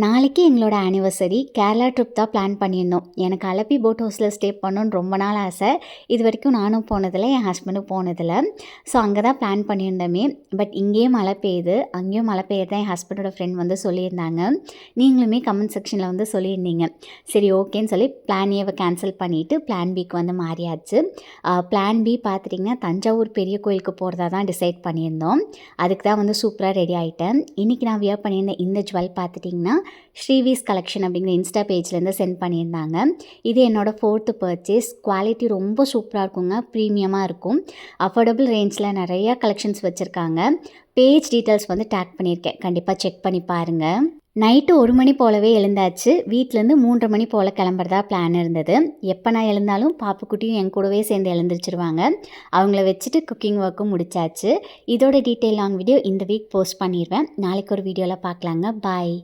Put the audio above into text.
நாளைக்கு எங்களோட anniversary. Kerala trip தான் பிளான் பண்ணியிருந்தோம். எனக்கு அலப்பி போட் ஹவுஸில் ஸ்டே பண்ணணுன்னு ரொம்ப நாள் ஆசை. இது வரைக்கும் நானும் போனதில்லை, என் ஹஸ்பண்டும் போனதில்லை. ஸோ அங்கே தான் பிளான் பண்ணியிருந்தோமே. பட் இங்கேயும் மழை பெய்யுது, அங்கேயும் மழை பெய்யுறதா என் ஹஸ்பண்டோட ஃப்ரெண்ட் வந்து சொல்லியிருந்தாங்க. நீங்களுமே கமெண்ட் செக்ஷனில் வந்து சொல்லியிருந்தீங்க. சரி ஓகேன்னு சொல்லி பிளான் ஏவை கேன்சல் பண்ணிவிட்டு பிளான் பிக்கு வந்து மாறியாச்சு. பிளான் பி பார்த்துட்டிங்கன்னா தஞ்சாவூர் பெரிய கோயிலுக்கு போகிறதா தான் டிசைட் பண்ணியிருந்தோம். அதுக்கு தான் வந்து சூப்பராக ரெடி ஆகிட்டேன். இன்றைக்கி நான் வியர் பண்ணியிருந்த இந்த ஜுவல் பார்த்துட்டிங்கன்னா ஸ்ரீவிஸ் கலெக்ஷன் அப்படிங்கிற இன்ஸ்டா பேஜ்லேருந்து சென்ட் பண்ணியிருந்தாங்க. இது என்னோடய 4th பர்ச்சேஸ். குவாலிட்டி ரொம்ப சூப்பராக இருக்குங்க, ப்ரீமியமாக இருக்கும். அஃபோர்டபுள் ரேஞ்சில் நிறையா கலெக்ஷன்ஸ் வச்சுருக்காங்க. பேஜ் டீட்டெயில்ஸ் வந்து டேக் பண்ணியிருக்கேன், கண்டிப்பாக செக் பண்ணி பாருங்கள். நைட்டு 1 மணி போலவே எழுந்தாச்சு. வீட்டிலேருந்து 3:30 மணி போல் கிளம்புறதா பிளான் இருந்தது. எப்போ நான் எழுந்தாலும் பாப்புக்குட்டியும் என் கூடவே சேர்ந்து எழுந்திரிச்சிருவாங்க. அவங்கள வச்சுட்டு குக்கிங் ஒர்க்கும் முடிச்சாச்சு. இதோட டீட்டெயில் லாங் வீடியோ இந்த வீக் போஸ்ட் பண்ணிடுவேன். நாளைக்கு ஒரு வீடியோவில் பார்க்கலாங்க. பாய்.